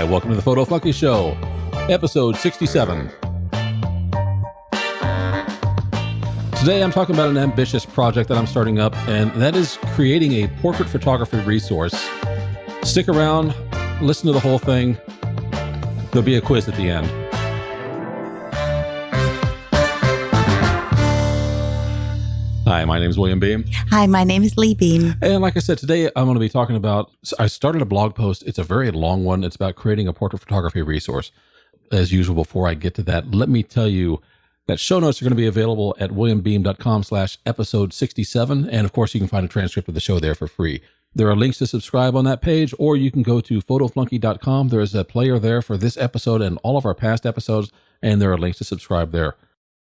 Hi, welcome to the Photo Flunky Show, episode 67. Today I'm talking about an ambitious project that I'm starting up, and that is creating a portrait photography resource. Stick around, listen to the whole thing. There'll be a quiz at the end. Hi, my name is William Beem. Hi, my name is Lee Beem. And like I said, today I'm going to be talking about, I started a blog post. It's a very long one. It's about creating a portrait photography resource. As usual, before I get to that, let me tell you that show notes are going to be available at williambeem.com/episode 67. And of course, you can find a transcript of the show there for free. There are links to subscribe on that page, or you can go to photoflunky.com. There is a player there for this episode and all of our past episodes, and there are links to subscribe there.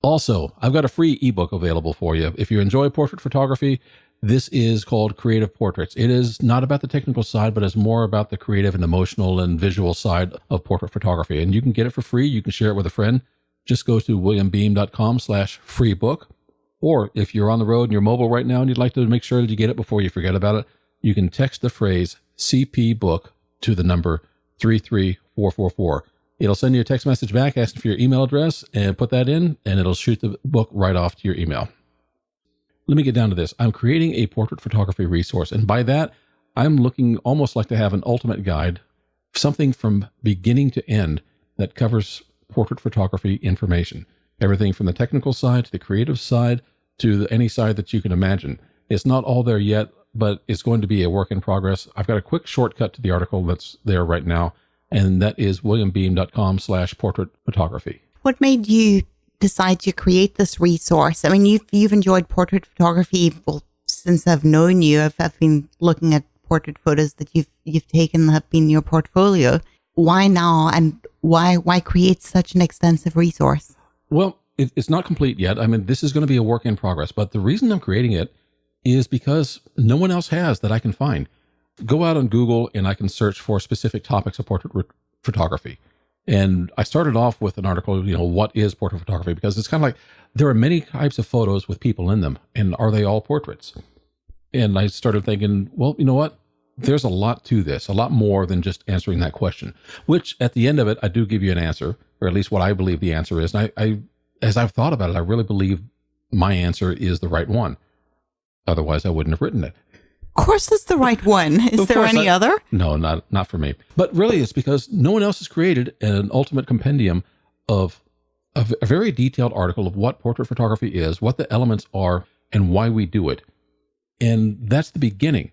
Also, I've got a free ebook available for you. If you enjoy portrait photography, this is called Creative Portraits. It is not about the technical side, but it's more about the creative and emotional and visual side of portrait photography. And you can get it for free. You can share it with a friend. Just go to williambeem.com/free book. Or if you're on the road and you're mobile right now and you'd like to make sure that you get it before you forget about it, you can text the phrase CP book to the number 33444. It'll send you a text message back asking for your email address, and put that in, and it'll shoot the book right off to your email. Let me get down to this. I'm creating a portrait photography resource, and by that, I'm looking almost like to have an ultimate guide, something from beginning to end that covers portrait photography information. Everything from the technical side to the creative side to any side that you can imagine. It's not all there yet, but it's going to be a work in progress. I've got a quick shortcut to the article that's there right now, and that is williambeem.com/portrait photography. What made you decide to create this resource? I mean, you've enjoyed portrait photography since I've known you. I've been looking at portrait photos that you've taken that have been in your portfolio. Why now, and why create such an extensive resource? Well, it's not complete yet. I mean, this is going to be a work in progress, but the reason I'm creating it is because no one else has that I can find. Go out on Google and I can search for specific topics of portrait photography. And I started off with an article, what is portrait photography? Because it's kind of like there are many types of photos with people in them. And are they all portraits? And I started thinking, well, you know what? There's a lot to this, a lot more than just answering that question, which at the end of it, I do give you an answer, or at least what I believe the answer is. And I as I've thought about it, I really believe my answer is the right one. Otherwise, I wouldn't have written it. Of course, that's the right one. Is there any other? No, not for me. But really, it's because no one else has created an ultimate compendium of a very detailed article of what portrait photography is, what the elements are, and why we do it. And that's the beginning.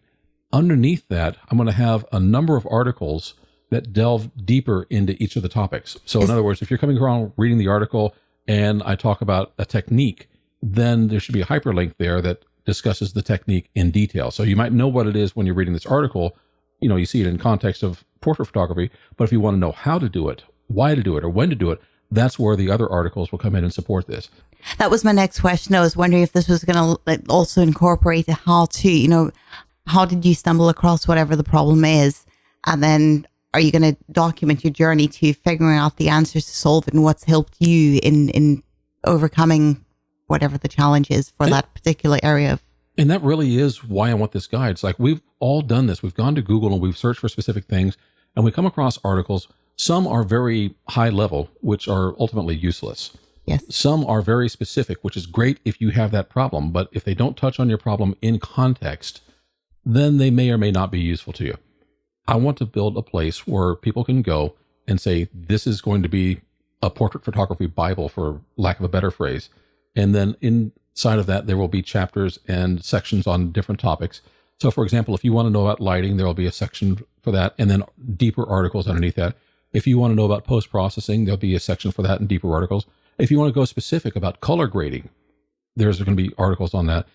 Underneath that, I'm going to have a number of articles that delve deeper into each of the topics. So in other words, if you're coming around reading the article and I talk about a technique, then there should be a hyperlink there that discusses the technique in detail. So you might know what it is when you're reading this article. You see it in context of portrait photography, but if you want to know how to do it, why to do it, or when to do it, that's where the other articles will come in and support this. That was my next question. I was wondering if this was going to also incorporate a how to, how did you stumble across whatever the problem is? And then are you going to document your journey to figuring out the answers to solve it and what's helped you in overcoming whatever the challenge is for that particular area? And that really is why I want this guide. It's like we've all done this. We've gone to Google and we've searched for specific things, and we come across articles. Some are very high level, which are ultimately useless. Yes. Some are very specific, which is great if you have that problem. But if they don't touch on your problem in context, then they may or may not be useful to you. I want to build a place where people can go and say, this is going to be a portrait photography Bible, for lack of a better phrase. And then inside of that, there will be chapters and sections on different topics. So for example, if you want to know about lighting, there will be a section for that, and then deeper articles underneath that. If you want to know about post-processing, there'll be a section for that and deeper articles. If you want to go specific about color grading, there's going to be articles on that.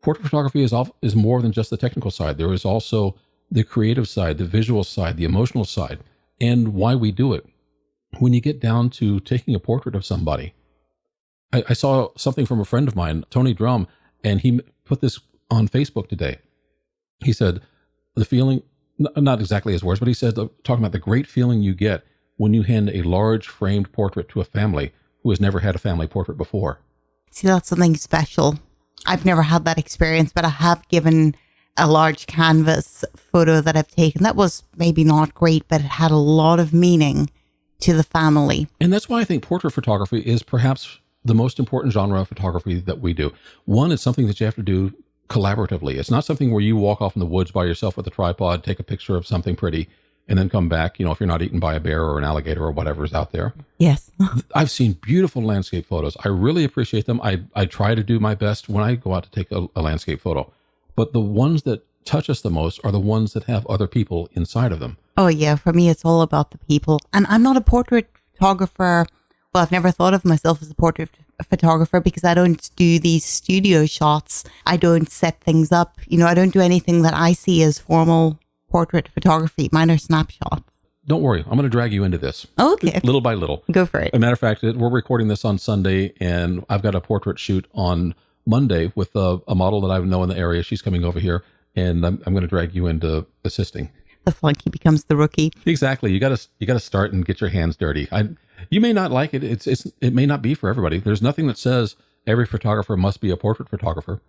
Portrait photography is more than just the technical side. There is also the creative side, the visual side, the emotional side, and why we do it. When you get down to taking a portrait of somebody, I saw something from a friend of mine, Tony Drum, and he put this on Facebook today. He said, the feeling, not exactly his words, but he said, talking about the great feeling you get when you hand a large framed portrait to a family who has never had a family portrait before. See, that's something special. I've never had that experience, but I have given a large canvas photo that I've taken that was maybe not great, but it had a lot of meaning to the family. And that's why I think portrait photography is perhaps the most important genre of photography that we do. One, it's something that you have to do collaboratively. It's not something where you walk off in the woods by yourself with a tripod, take a picture of something pretty, and then come back, if you're not eaten by a bear or an alligator or whatever's out there. Yes. I've seen beautiful landscape photos. I really appreciate them. I try to do my best when I go out to take a landscape photo. But the ones that touch us the most are the ones that have other people inside of them. Oh, yeah. For me, it's all about the people. And I'm not a portrait photographer. Well, I've never thought of myself as a portrait photographer because I don't do these studio shots. I don't set things up. I don't do anything that I see as formal portrait photography. Mine are snapshots. Don't worry. I'm going to drag you into this. Okay. Little by little. Go for it. As a matter of fact, we're recording this on Sunday, and I've got a portrait shoot on Monday with a model that I know in the area. She's coming over here, and I'm going to drag you into assisting. The flunky becomes the rookie. Exactly. You got to start and get your hands dirty. You may not like it. It may not be for everybody. There's nothing that says every photographer must be a portrait photographer.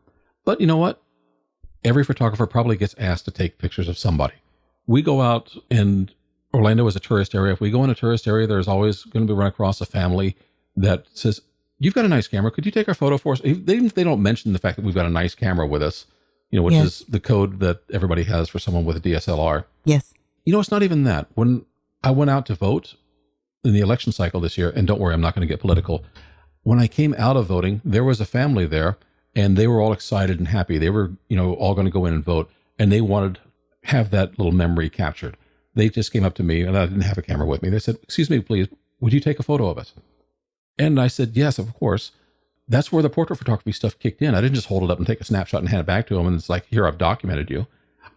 But you know what? Every photographer probably gets asked to take pictures of somebody. We go out, and Orlando is a tourist area. If we go in a tourist area, there's always going to be run across a family that says, "You've got a nice camera. Could you take our photo for us?" Even if they don't mention the fact that we've got a nice camera with us, which Yes. is the code that everybody has for someone with a DSLR. Yes. It's not even that. When I went out to vote in the election cycle this year, and don't worry, I'm not going to get political. When I came out of voting, there was a family there, and they were all excited and happy. They were, all going to go in and vote, and they wanted to have that little memory captured. They just came up to me, and I didn't have a camera with me. They said, "Excuse me, please, would you take a photo of us?" And I said, "Yes, of course." That's where the portrait photography stuff kicked in. I didn't just hold it up and take a snapshot and hand it back to them, and it's like, "Here, I've documented you."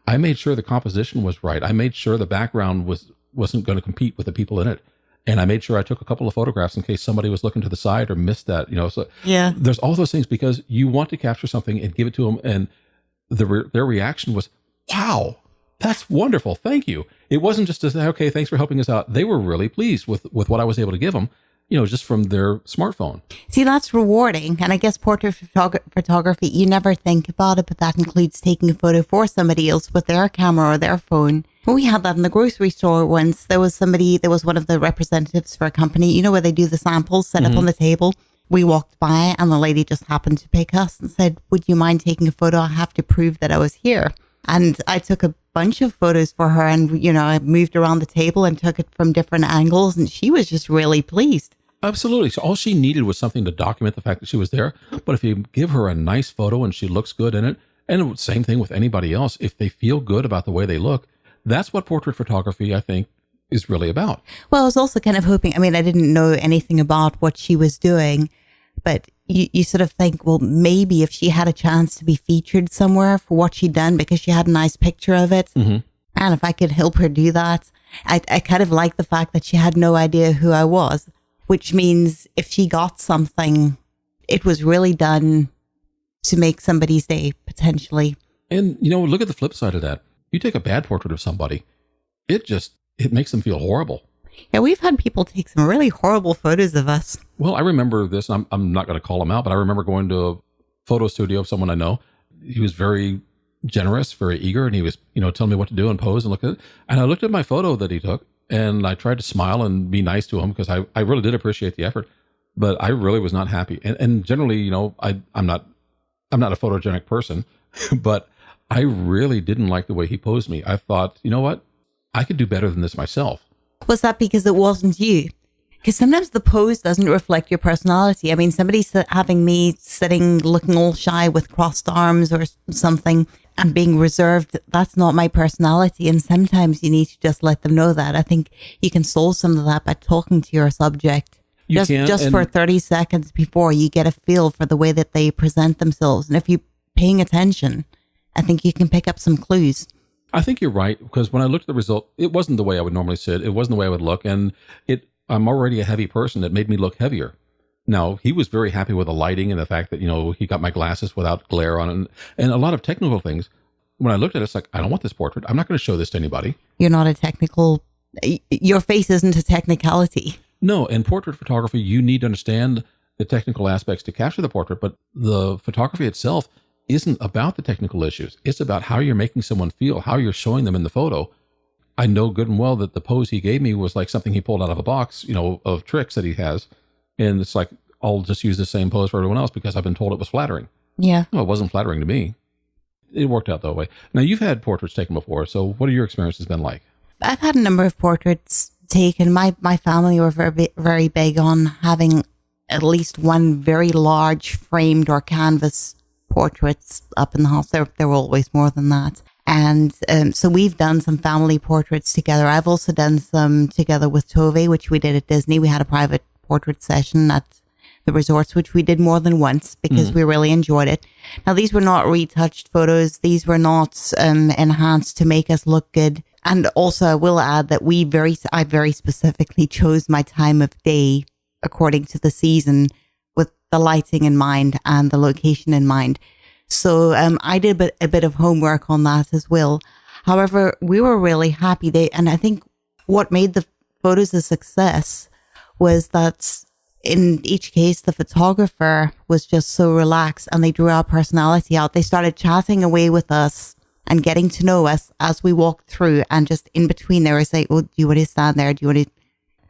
I made sure the composition was right. I made sure the background wasn't going to compete with the people in it. And I made sure I took a couple of photographs in case somebody was looking to the side or missed that, So Yeah. there's all those things because you want to capture something and give it to them. And their reaction was, "Wow, that's wonderful. Thank you." It wasn't just to say, "Okay, thanks for helping us out." They were really pleased with what I was able to give them, just from their smartphone. See, that's rewarding. And I guess portrait photography, you never think about it, but that includes taking a photo for somebody else with their camera or their phone. When we had that in the grocery store once, there was one of the representatives for a company, where they do the samples set up on the table. We walked by and the lady just happened to pick us and said, "Would you mind taking a photo? I have to prove that I was here." And I took a bunch of photos for her and, I moved around the table and took it from different angles and she was just really pleased. Absolutely. So all she needed was something to document the fact that she was there. But if you give her a nice photo and she looks good in it, and same thing with anybody else, if they feel good about the way they look, that's what portrait photography, I think, is really about. Well, I was also kind of hoping, I didn't know anything about what she was doing, but you sort of think, well, maybe if she had a chance to be featured somewhere for what she'd done because she had a nice picture of it, and if I could help her do that, I kind of like the fact that she had no idea who I was, which means if she got something, it was really done to make somebody's day, potentially. And, look at the flip side of that. You take a bad portrait of somebody, it makes them feel horrible. Yeah, we've had people take some really horrible photos of us. Well, I remember this, and I'm not going to call him out, but I remember going to a photo studio of someone I know. He was very generous, very eager, and he was, telling me what to do and pose and look at it. And I looked at my photo that he took, and I tried to smile and be nice to him because I really did appreciate the effort, but I really was not happy. And generally, I'm not a photogenic person, but I really didn't like the way he posed me. I thought, you know what? I could do better than this myself. Was that because it wasn't you? Because sometimes the pose doesn't reflect your personality. Somebody's having me sitting looking all shy with crossed arms or something and being reserved. That's not my personality. And sometimes you need to just let them know that. I think you can solve some of that by talking to your subject. Just for 30 seconds before you get a feel for the way that they present themselves. And if you're paying attention, I think you can pick up some clues. I think you're right, because when I looked at the result, it wasn't the way I would normally sit. It wasn't the way I would look. And I'm already a heavy person. It made me look heavier. Now, he was very happy with the lighting and the fact that, he got my glasses without glare on it and a lot of technical things. When I looked at it, it's like, I don't want this portrait. I'm not going to show this to anybody. You're not your face isn't a technicality. No, in portrait photography, you need to understand the technical aspects to capture the portrait, but the photography itself isn't about the technical issues. It's about how you're making someone feel, how you're showing them in the photo. I know good and well that the pose he gave me was like something he pulled out of a box, of tricks that he has. And it's like, I'll just use the same pose for everyone else because I've been told it was flattering. Yeah. Well, it wasn't flattering to me. It worked out that way. Now, you've had portraits taken before, so what have your experiences been like? I've had a number of portraits taken. My family were very big on having at least one very large framed or canvas portraits up in the house. There were always more than that. And so we've done some family portraits together. I've also done some together with Tove, which we did at Disney. We had a private portrait session at the resorts, which we did more than once because we really enjoyed it. Now, these were not retouched photos. These were not enhanced to make us look good. And also, I will add that I very specifically chose my time of day according to the season with the lighting in mind and the location in mind. So I did a bit of homework on that as well. However, we were really happy. And I think what made the photos a success was that in each case, the photographer was just so relaxed and they drew our personality out. They started chatting away with us and getting to know us as we walked through. And just in between, they were saying, "Oh, do you want to stand there? Do you want to?"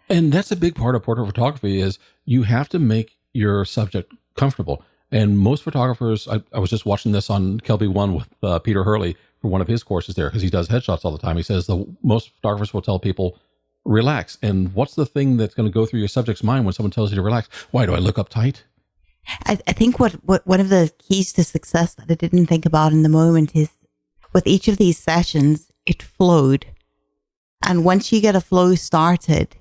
And that's a big part of portrait photography is you have to make your subject comfortable. And most photographers, I was just watching this on Kelby One with Peter Hurley for one of his courses there because he does headshots all the time. He says most photographers will tell people, relax. And what's the thing that's going to go through your subject's mind when someone tells you to relax? Why do I look uptight? I think what one of the keys to success that I didn't think about in the moment is with each of these sessions, it flowed. And once you get a flow started,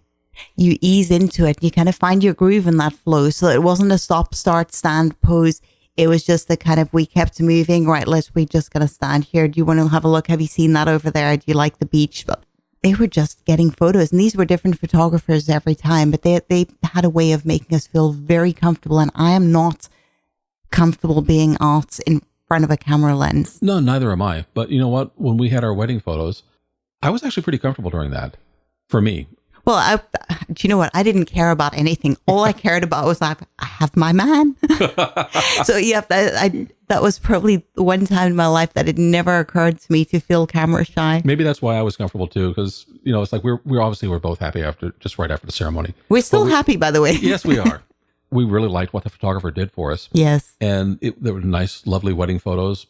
you ease into it. You kind of find your groove in that flow. So it wasn't a stop, start, stand pose. It was just the kind of, we kept moving. Right, we just going to stand here. Do you want to have a look? Have you seen that over there? Do you like the beach? But they were just getting photos. And these were different photographers every time. But they had a way of making us feel very comfortable. And I am not comfortable being out in front of a camera lens. No, neither am I. But you know what? When we had our wedding photos, I was actually pretty comfortable during that for me. Well, do you know what? I didn't care about anything. All I cared about was I have my man. So yeah, that was probably the one time in my life that it never occurred to me to feel camera shy. Maybe that's why I was comfortable too, because it's like we're both happy right after the ceremony. We're still happy, by the way. Yes, we are. We really liked what the photographer did for us. Yes, and there were nice, lovely wedding photos.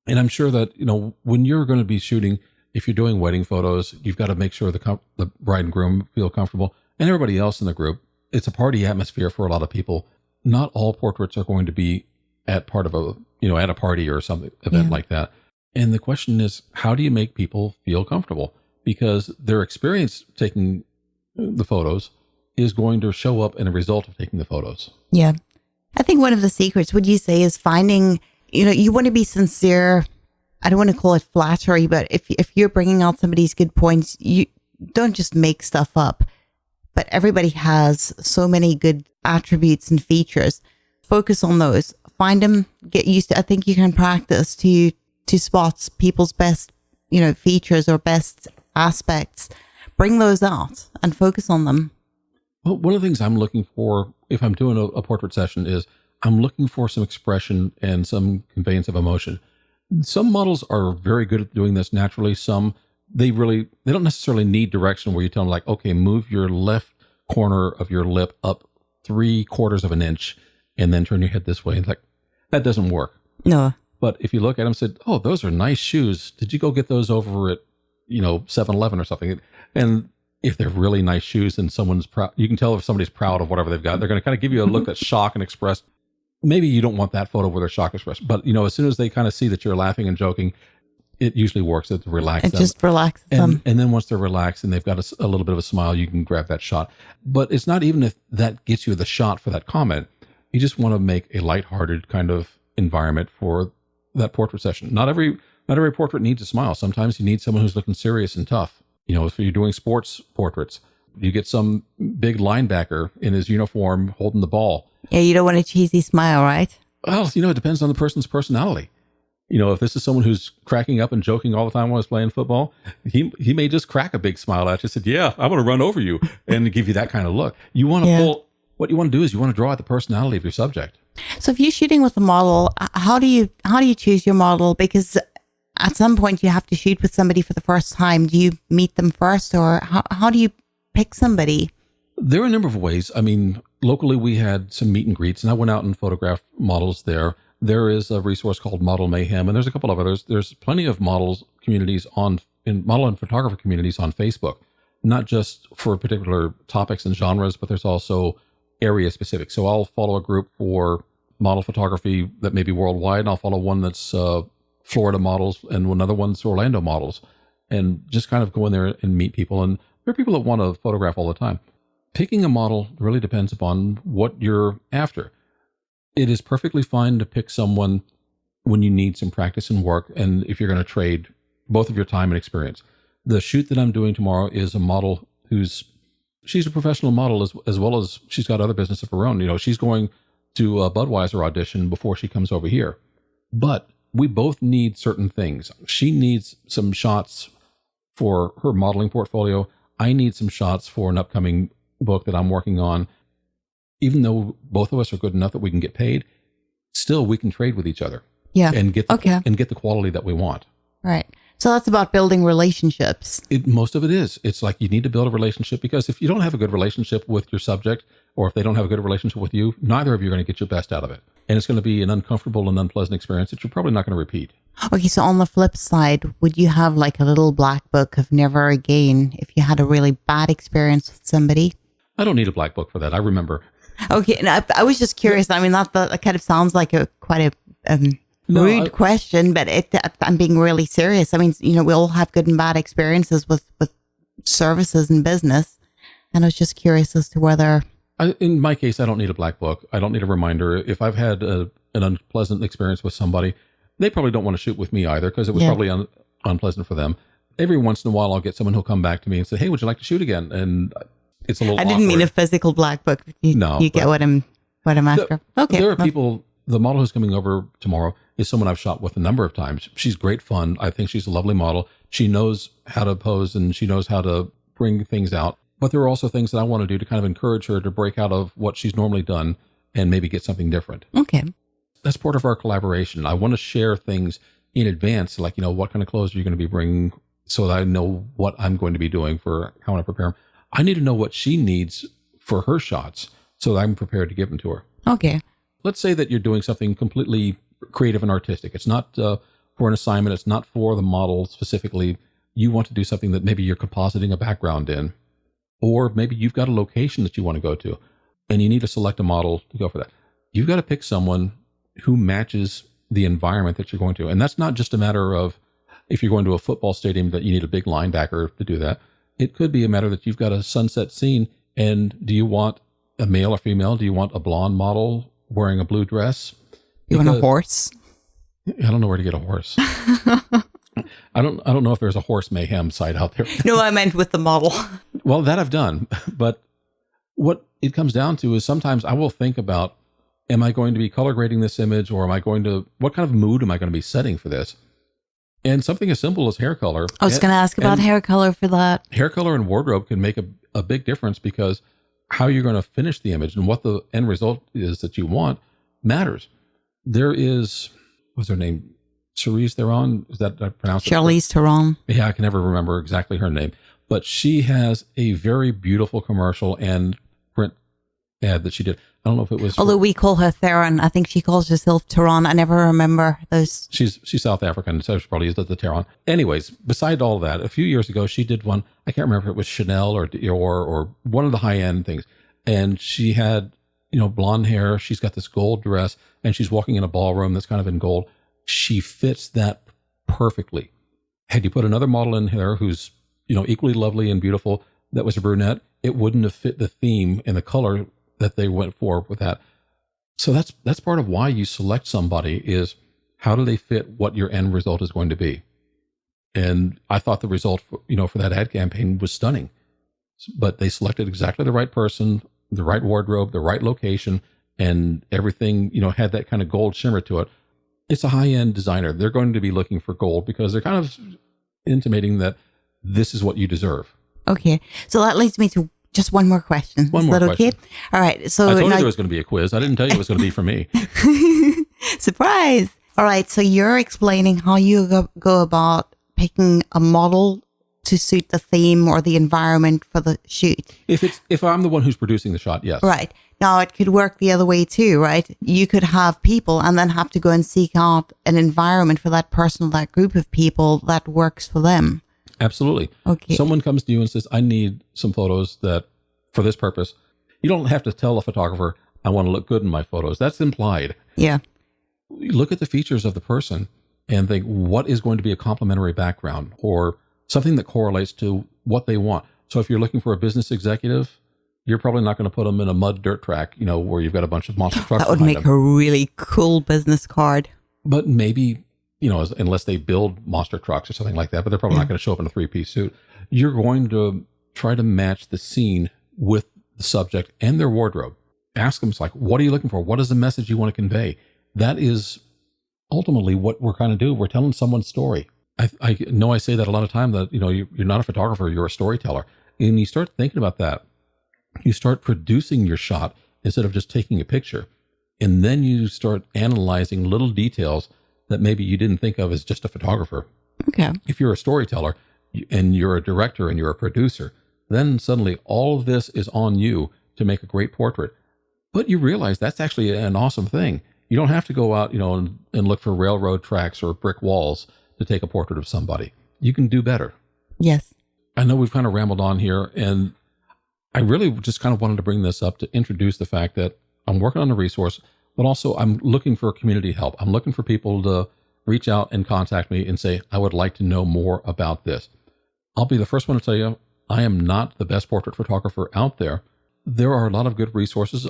And I'm sure that when you're going to be shooting. If you're doing wedding photos, you've got to make sure the bride and groom feel comfortable and everybody else in the group. It's a party atmosphere for a lot of people. Not all portraits are going to be at part of at a party or some event like that. And the question is, how do you make people feel comfortable? Because their experience taking the photos is going to show up in a result of taking the photos. Yeah. I think one of the secrets, would you say, is finding, you want to be sincere. I don't want to call it flattery, but if you're bringing out somebody's good points, you don't just make stuff up. But everybody has so many good attributes and features. Focus on those. Find them. Get used to. I think you can practice to spot people's best, features or best aspects. Bring those out and focus on them. Well, one of the things I'm looking for if I'm doing a portrait session is I'm looking for some expression and some conveyance of emotion. Some models are very good at doing this naturally. Some, they don't necessarily need direction where you tell them like, okay, move your left corner of your lip up 3/4 of an inch and then turn your head this way. It's like, that doesn't work. No. But if you look at them and said, oh, those are nice shoes. Did you go get those over at, 7-Eleven or something? And if they're really nice shoes and someone's proud, you can tell if somebody's proud of whatever they've got. They're going to kind of give you a look that's shock and expressed. Maybe you don't want that photo where they're shock expressed, but as soon as they kind of see that you're laughing and joking, it usually works. It relaxes them. Just relaxes them. And then once they're relaxed and they've got a little bit of a smile, you can grab that shot. But it's not even if that gets you the shot for that comment. You just want to make a lighthearted kind of environment for that portrait session. Not every portrait needs a smile. Sometimes you need someone who's looking serious and tough. If you're doing sports portraits, you get some big linebacker in his uniform holding the ball. Yeah, you don't want a cheesy smile, right? Well, it depends on the person's personality. If this is someone who's cracking up and joking all the time while he's playing football, he may just crack a big smile at you and said, yeah, I'm going to run over you and give you that kind of look. You want to pull what you want to do is you want to draw out the personality of your subject. So if you're shooting with a model, how do you choose your model? Because at some point you have to shoot with somebody for the first time. Do you meet them first, or how do you pick somebody? There are a number of ways. I mean, locally we had some meet and greets, and I went out and photographed models there. There is a resource called Model Mayhem, and there's a couple of others. There's plenty of models communities in model and photographer communities on Facebook, not just for particular topics and genres, but there's also area specific. So I'll follow a group for model photography that may be worldwide, and I'll follow one that's Florida models, and another one's Orlando models, and just kind of go in there and meet people. And there are people that want to photograph all the time. Picking a model really depends upon what you're after. It is perfectly fine to pick someone when you need some practice and work, and if you're going to trade both of your time and experience. The shoot that I'm doing tomorrow is a model she's a professional model as well as she's got other business of her own. You know, she's going to a Budweiser audition before she comes over here. But we both need certain things. She needs some shots for her modeling portfolio. I need some shots for an upcoming book that I'm working on. Even though both of us are good enough that we can get paid, still we can trade with each other. Yeah. And get the quality that we want. Right. So that's about building relationships. Most of it is. It's like you need to build a relationship, because if you don't have a good relationship with your subject, or if they don't have a good relationship with you, neither of you are going to get your best out of it. And it's going to be an uncomfortable and unpleasant experience that you're probably not going to repeat. Okay, so on the flip side, would you have like a little black book of never again if you had a really bad experience with somebody? I don't need a black book for that. I remember. Okay, and I was just curious. I mean, that kind of sounds like quite a rude question, but I'm being really serious. I mean, we all have good and bad experiences with services and business. And I was just curious as to whether... in my case, I don't need a black book. I don't need a reminder. If I've had an unpleasant experience with somebody, they probably don't want to shoot with me either, because it was probably unpleasant for them. Every once in a while, I'll get someone who'll come back to me and say, hey, would you like to shoot again? And it's a little I didn't mean a physical black book. You get what I'm after. Okay. There are people, the model who's coming over tomorrow is someone I've shot with a number of times. She's great fun. I think she's a lovely model. She knows how to pose and she knows how to bring things out. But there are also things that I want to do to kind of encourage her to break out of what she's normally done and maybe get something different. Okay. That's part of our collaboration. I want to share things in advance, like, what kind of clothes are you going to be bringing, so that I know what I'm going to be doing for how I prepare them. I need to know what she needs for her shots so that I'm prepared to give them to her. Okay. Let's say that you're doing something completely creative and artistic. It's not for an assignment. It's not for the model specifically. You want to do something that maybe you're compositing a background in, or maybe you've got a location that you want to go to and you need to select a model to go for that. You've got to pick someone who matches the environment that you're going to. And that's not just a matter of if you're going to a football stadium that you need a big linebacker to do that. It could be a matter that you've got a sunset scene, and do you want a male or female? Do you want a blonde model wearing a blue dress? You want a horse? I don't know where to get a horse. I don't know if there's a horse mayhem site out there. No, I meant with the model. Well, that I've done. But what it comes down to is sometimes I will think about, am I going to be color grading this image, or what kind of mood am I going to be setting for this? And something as simple as hair color. I was going to ask about hair color for that. Hair color and wardrobe can make a big difference, because how you're going to finish the image and what the end result is that you want matters. There is, what's her name? Charlize Theron? Is that pronounced? Charlize Theron. Yeah, I can never remember exactly her name. But she has a very beautiful commercial and print ad that she did. I don't know if it was... Although we call her Theron, I think she calls herself Theron. I never remember those. She's South African, so she probably used the Theron. Anyways, beside all that, a few years ago, she did one. I can't remember if it was Chanel or Dior or one of the high-end things. And she had, blonde hair. She's got this gold dress, and she's walking in a ballroom that's kind of in gold. She fits that perfectly. Had you put another model in here who's, equally lovely and beautiful, that was a brunette, it wouldn't have fit the theme and the color that they went for with that. So that's part of why you select somebody, is how do they fit what your end result is going to be. And I thought the result for that ad campaign was stunning, but they selected exactly the right person, the right wardrobe, the right location, and everything, had that kind of gold shimmer to it. It's a high-end designer. They're going to be looking for gold because they're kind of intimating that this is what you deserve. Okay. So that leads me to just one more question. One Is more that okay? question. All right. So I told you now, there was going to be a quiz. I didn't tell you it was going to be for me. surprise. All right. So you're explaining how you go about picking a model to suit the theme or the environment for the shoot. If I'm the one who's producing the shot, yes. Right. Now it could work the other way too, right? You could have people and then have to go and seek out an environment for that person or that group of people that works for them. Absolutely. Okay. Someone comes to you and says, I need some photos that for this purpose. You don't have to tell a photographer, I want to look good in my photos. That's implied. Yeah. Look at the features of the person and think, what is going to be a complementary background or something that correlates to what they want. So if you're looking for a business executive, you're probably not going to put them in a mud dirt track, where you've got a bunch of monster trucks. That would make a really cool business card. But maybe, unless they build monster trucks or something like that, but they're probably not going to show up in a 3-piece suit. You're going to try to match the scene with the subject and their wardrobe. Ask them, what are you looking for? What is the message you want to convey? That is ultimately what we're trying to do. We're telling someone's story. I know I say that a lot of time that, you're not a photographer, you're a storyteller. And you start thinking about that. You start producing your shot instead of just taking a picture. And then you start analyzing little details that maybe you didn't think of as just a photographer. Okay. If you're a storyteller and you're a director and you're a producer, then suddenly all of this is on you to make a great portrait. But you realize that's actually an awesome thing. You don't have to go out, and look for railroad tracks or brick walls to take a portrait of somebody. You can do better. Yes. I know we've kind of rambled on here, and I really just kind of wanted to bring this up to introduce the fact that I'm working on a resource, but also I'm looking for community help. I'm looking for people to reach out and contact me and say, I would like to know more about this. I'll be the first one to tell you, I am not the best portrait photographer out there. There are a lot of good resources.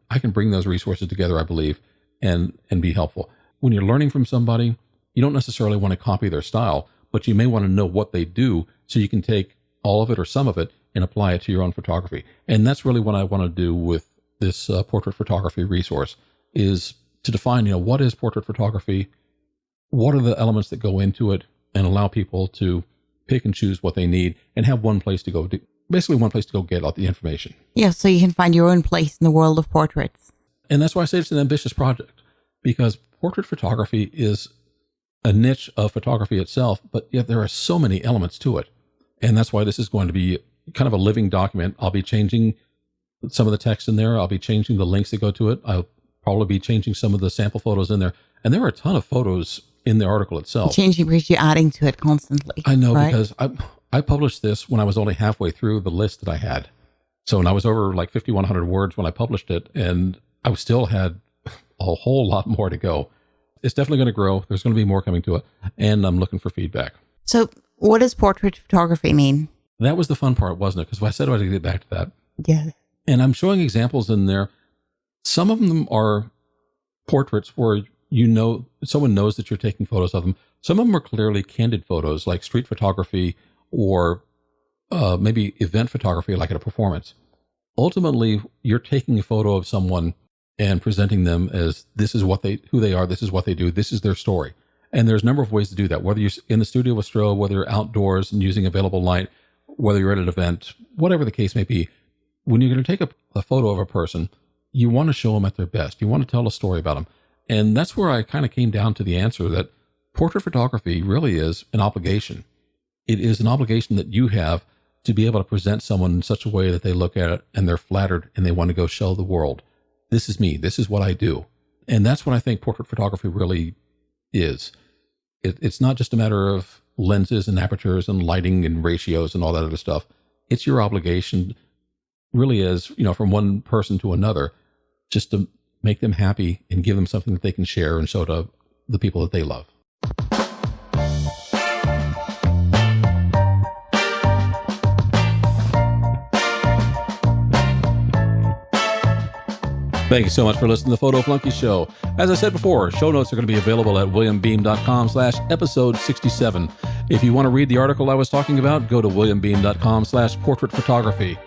I can bring those resources together, I believe, and be helpful. When you're learning from somebody, you don't necessarily want to copy their style, but you may want to know what they do so you can take all of it or some of it and apply it to your own photography. And that's really what I want to do with this portrait photography resource, is to define, what is portrait photography? What are the elements that go into it, and allow people to pick and choose what they need and have one place to go, basically one place to go get all the information. Yeah, so you can find your own place in the world of portraits. And that's why I say it's an ambitious project, because portrait photography is a niche of photography itself, but yet there are so many elements to it. And that's why this is going to be kind of a living document. I'll be changing some of the text in there. I'll be changing the links that go to it. I'll probably be changing some of the sample photos in there. And there are a ton of photos in the article itself. Changing because you're adding to it constantly. I know, right? because I published this when I was only halfway through the list that I had. So when I was over like 5,100 words when I published it, and I still had a whole lot more to go. It's definitely going to grow. There's going to be more coming to it, and I'm looking for feedback. So what does portrait photography mean? That was the fun part, wasn't it? Because I said I would get back to that. Yes. And I'm showing examples in there. Some of them are portraits where someone knows that you're taking photos of them. Some of them are clearly candid photos, like street photography or maybe event photography, like at a performance. Ultimately, you're taking a photo of someone and presenting them as this is who they are, this is what they do, this is their story. And there's a number of ways to do that, whether you're in the studio with strobe, whether you're outdoors and using available light, whether you're at an event, whatever the case may be. When you're going to take a photo of a person, you want to show them at their best. You want to tell a story about them. And that's where I kind of came down to the answer that portrait photography really is an obligation. It is an obligation that you have to be able to present someone in such a way that they look at it and they're flattered and they want to go show the world. This is me. This is what I do. And that's what I think portrait photography really is. It's not just a matter of lenses and apertures and lighting and ratios and all that other stuff. It's your obligation really is, from one person to another, just to make them happy and give them something that they can share and show to the people that they love. Thank you so much for listening to the Photo Flunky Show. As I said before, show notes are going to be available at williambeem.com/episode 67. If you want to read the article I was talking about, go to williambeem.com/portrait photography.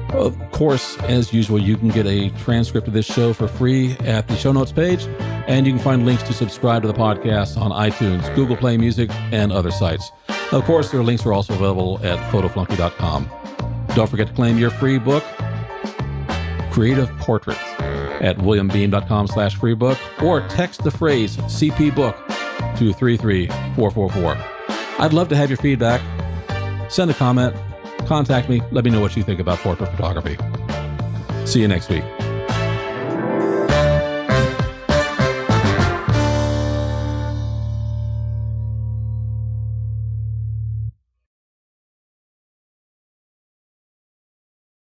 Of course, as usual, you can get a transcript of this show for free at the show notes page, and you can find links to subscribe to the podcast on iTunes, Google Play Music, and other sites. Of course, their links are also available at photoflunky.com. Don't forget to claim your free book, Creative Portraits, at williambeam.com/free book, or text the phrase CP book to 33444. I'd love to have your feedback. Send a comment, contact me, let me know what you think about portrait photography. See you next week.